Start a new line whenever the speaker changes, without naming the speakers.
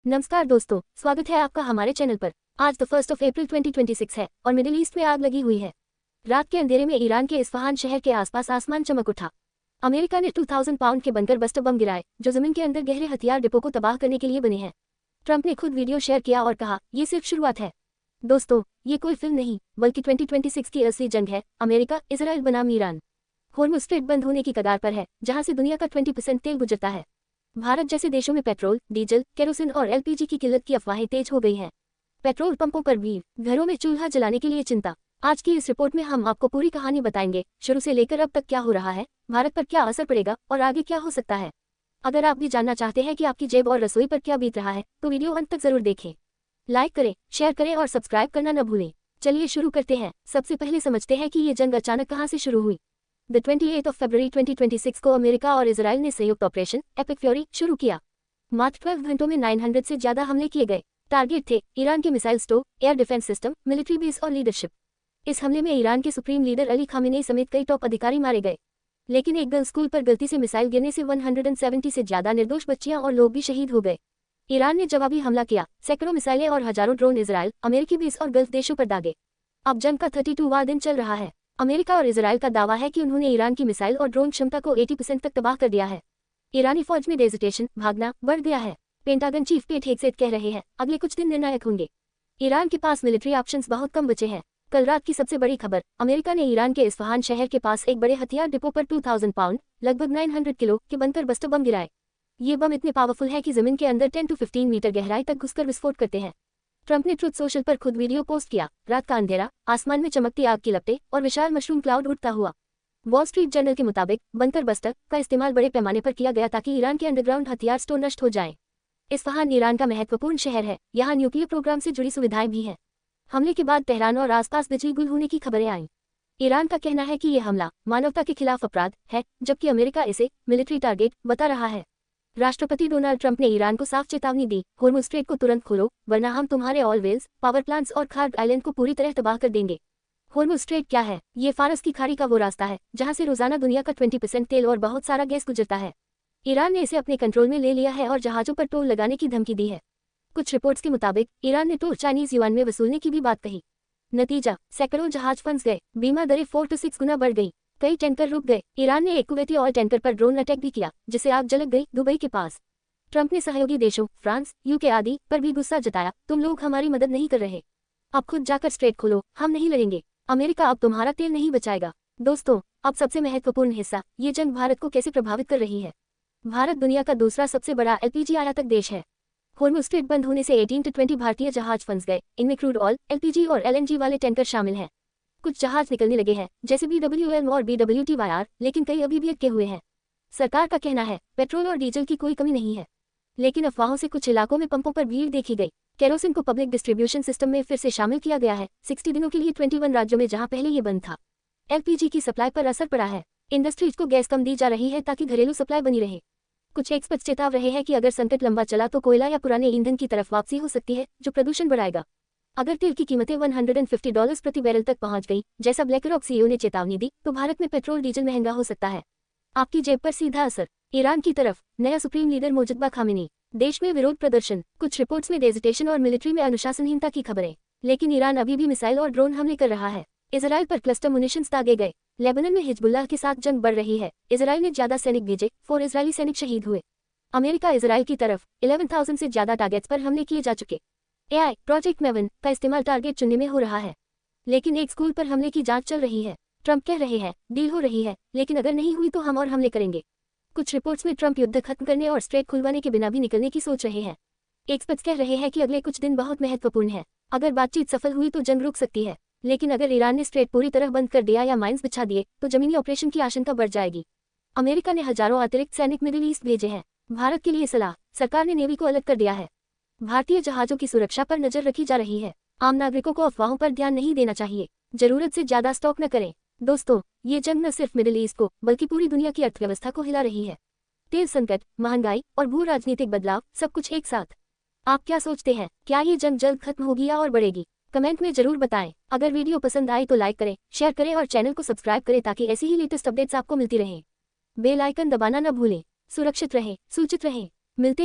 नमस्कार दोस्तों, स्वागत है आपका हमारे चैनल पर। आज 1 अप्रैल 2026 है और मिडिल ईस्ट में आग लगी हुई है। रात के अंधेरे में ईरान के इस्फहान शहर के आसपास आसमान चमक उठा। अमेरिका ने 2000 पाउंड के बंकर बस्टर बम गिराए जो जमीन के अंदर गहरे हथियार डिपो को तबाह करने के लिए बने हैं। ट्रंप ने खुद वीडियो शेयर किया और कहा, ये सिर्फ शुरुआत है। दोस्तों, ये कोई फिल्म नहीं बल्कि 2026 की असली जंग है। अमेरिका, इजराइल बनाम ईरान। होर्मुज़ स्ट्रेट बंद होने की कगार पर है, जहां से दुनिया का 20% तेल गुजरता है। भारत जैसे देशों में पेट्रोल, डीजल, केरोसिन और एलपीजी की किल्लत की अफवाहें तेज हो गई हैं। पेट्रोल पंपों पर भीड़, घरों में चूल्हा जलाने के लिए चिंता। आज की इस रिपोर्ट में हम आपको पूरी कहानी बताएंगे, शुरू से लेकर अब तक क्या हो रहा है, भारत पर क्या असर पड़ेगा और आगे क्या हो सकता है। अगर आप भी जानना चाहते हैं कि आपकी जेब और रसोई पर क्या बीत रहा है तो वीडियो अंत तक जरूर देखें। लाइक करें, शेयर करें और सब्सक्राइब करना न भूलें। चलिए शुरू करते हैं। सबसे पहले समझते हैं कि ये जंग अचानक कहां से शुरू हुई। 28 फरवरी 2026 को अमेरिका और इजराइल ने संयुक्त ऑपरेशन एपिक फ्यूरी शुरू किया। मात्र 12 घंटों में 900 से ज्यादा हमले किए गए। टारगेट थे ईरान के missile stove, air defence system, military base और लीडरशिप। इस हमले में ईरान के सुप्रीम लीडर अली खामेनेई समेत कई टॉप अधिकारी मारे गए। लेकिन एक गर्ल्स स्कूल पर गलती से मिसाइल गिरने से 170 से ज्यादा निर्दोष बच्चियां और लोग भी शहीद हो गए। ईरान ने जवाबी हमला किया, सैकड़ों मिसाइलें और हजारों ड्रोन इजराइल, अमेरिकी बेस और गल्फ देशों पर दागे। अब जंग का 32वां दिन चल रहा है। अमेरिका और इजराइल का दावा है कि उन्होंने ईरान की मिसाइल और ड्रोन क्षमता को 80% तक तबाह कर दिया है। ईरानी फौज में डेजिटेशन, भागना बढ़ गया है। पेंटागन चीफ पेट हेगसेथ कह रहे हैं, अगले कुछ दिन निर्णायक होंगे। ईरान के पास मिलिट्री ऑप्शंस बहुत कम बचे हैं। कल रात की सबसे बड़ी खबर, अमेरिका ने ईरान के इस्फहान शहर के पास एक बड़े हथियार डिपो पर 2000 पाउंड लगभग 900 किलो के बंकर बस्टर बम गिराए। ये बम इतने पावरफुल है कि जमीन के अंदर 10 से 15 मीटर गहराई तक घुसकर विस्फोट करते हैं। ट्रंप ने ट्रुथ सोशल पर खुद वीडियो पोस्ट किया। रात का अंधेरा, आसमान में चमकती आग की लपटें और विशाल मशरूम क्लाउड उड़ता हुआ। वॉल स्ट्रीट जर्नल के मुताबिक बंकर बस्टर का इस्तेमाल बड़े पैमाने पर किया गया ताकि ईरान के अंडरग्राउंड हथियार स्टोर नष्ट हो जाएं। इस्फहान ईरान का महत्वपूर्ण शहर है, यहाँ न्यूक्लियर प्रोग्राम से जुड़ी सुविधाएं भी हैं। हमले के बाद तेहरान और आसपास बिजली गुल होने की खबरें आईं। ईरान का कहना है कि ये हमला मानवता के खिलाफ अपराध है, जबकि अमेरिका इसे मिलिट्री टारगेट बता रहा है। राष्ट्रपति डोनाल्ड ट्रंप ने ईरान को साफ चेतावनी दी, होर्मुज़ स्ट्रेट को तुरंत खोलो, वरना हम तुम्हारे ऑयल वेल्स, पावर प्लांट्स और खार्ग आइलैंड को पूरी तरह तबाह कर देंगे। होर्मुज़ स्ट्रेट क्या है? ये फारस की खाड़ी का वो रास्ता है जहां से रोजाना दुनिया का 20% तेल और बहुत सारा गैस गुजरता है। ईरान ने इसे अपने कंट्रोल में ले लिया है और जहाजों पर टोल लगाने की धमकी दी है। कुछ रिपोर्ट्स के मुताबिक ईरान ने टोल चाइनीज युआन में वसूलने की भी बात कही। नतीजा, सैकड़ों जहाज फंस गए, बीमा दरें 4 से 6 गुना बढ़ गई, कई टैंकर रुक गए। ईरान ने एक कुवैती ऑयल टैंकर पर ड्रोन अटैक भी किया, जिससे आग जलक गई दुबई के पास। ट्रंप ने सहयोगी देशों फ्रांस, यूके आदि पर भी गुस्सा जताया, तुम लोग हमारी मदद नहीं कर रहे। अब खुद जाकर स्ट्रेट खोलो, हम नहीं लड़ेंगे। अमेरिका अब तुम्हारा तेल नहीं बचाएगा। दोस्तों, अब सबसे महत्वपूर्ण हिस्सा, ये जंग भारत को कैसे प्रभावित कर रही है। भारत दुनिया का दूसरा सबसे बड़ा एलपीजी आयातक देश है। होर्मुज़ स्ट्रेट बंद होने से 18 से 20 भारतीय जहाज फंस गए। इनमें क्रूड ऑयल, एलपीजी और एलएनजी वाले टैंकर शामिल हैं। कुछ जहाज निकलने लगे हैं, जैसे BWL और BWTYR, लेकिन कई अभी भी अटके हुए हैं। सरकार का कहना है पेट्रोल और डीजल की कोई कमी नहीं है, लेकिन अफवाहों से कुछ इलाकों में पंपों पर भीड़ देखी गई। केरोसिन को पब्लिक डिस्ट्रीब्यूशन सिस्टम में फिर से शामिल किया गया है, 60 दिनों के लिए 21 राज्यों में जहां पहले ये बंद था। एलपीजी की सप्लाई पर असर पड़ा है। इंडस्ट्रीज को गैस कम दी जा रही है ताकि घरेलू सप्लाई बनी रहे। कुछ एक्सपर्ट्स चेताव रहे हैं कि अगर संकट लंबा चला तो कोयला या पुराने ईंधन की तरफ वापसी हो सकती है, जो प्रदूषण बढ़ाएगा। अगर तेल की कीमतें $150 प्रति बैरल तक पहुंच गई, जैसा ब्लैकरॉक सीईओ ने चेतावनी दी, तो भारत में पेट्रोल डीजल महंगा हो सकता है। आपकी जेब पर सीधा असर। ईरान की तरफ नया सुप्रीम लीडर मुजतबा खामेनी। देश में विरोध प्रदर्शन। कुछ रिपोर्ट्स में डेजिटेशन और मिलिट्री में अनुशासनहीनता की खबरें। लेकिन ईरान अभी भी मिसाइल और ड्रोन हमले कर रहा है। इजराइल पर क्लस्टर मुनिशंस दागे गए। लेबनान में हिजबुल्लाह के साथ जंग बढ़ रही है। इजराइल ने ज्यादा सैनिक भेजे, 4 इजरायली सैनिक शहीद हुए। अमेरिका इजराइल की तरफ 11,000 से ज्यादा टारगेट्स पर हमले किए जा चुके। एआई प्रोजेक्ट मेवन का इस्तेमाल टारगेट चुनने में हो रहा है, लेकिन एक स्कूल पर हमले की जांच चल रही है। ट्रंप कह रहे हैं डील हो रही है, लेकिन अगर नहीं हुई तो हम और हमले करेंगे। कुछ रिपोर्ट्स में ट्रंप युद्ध खत्म करने और स्ट्रेट खुलवाने के बिना भी निकलने की सोच रहे हैं। एक्सपर्ट्स कह रहे हैं कि अगले कुछ दिन बहुत महत्वपूर्ण है। अगर बातचीत सफल हुई तो जंग रुक सकती है, लेकिन अगर ईरान ने स्ट्रेट पूरी तरह बंद कर दिया या माइंस बिछा दिए तो जमीनी ऑपरेशन की आशंका बढ़ जाएगी। अमेरिका ने हजारों अतिरिक्त सैनिक मिडिल ईस्ट भेजे हैं। भारत के लिए सलाह, सरकार ने नेवी को अलर्ट कर दिया है। भारतीय जहाजों की सुरक्षा पर नजर रखी जा रही है। आम नागरिकों को अफवाहों पर ध्यान नहीं देना चाहिए। जरूरत से ज्यादा स्टॉक न करें। दोस्तों, ये जंग न सिर्फ मिडिल ईस्ट को बल्कि पूरी दुनिया की अर्थव्यवस्था को हिला रही है। तेल संकट, महंगाई और भू राजनीतिक बदलाव, सब कुछ एक साथ। आप क्या सोचते हैं, क्या ये जंग जल्द खत्म होगी या और बढ़ेगी? कमेंट में जरूर बताएं। अगर वीडियो पसंद आए तो लाइक करें, शेयर करें और चैनल को सब्सक्राइब करें ताकि ऐसी ही लेटेस्ट अपडेट्स आपको मिलती रहें। बेल आइकन दबाना न भूलें। सुरक्षित रहें, सूचित रहें। मिलते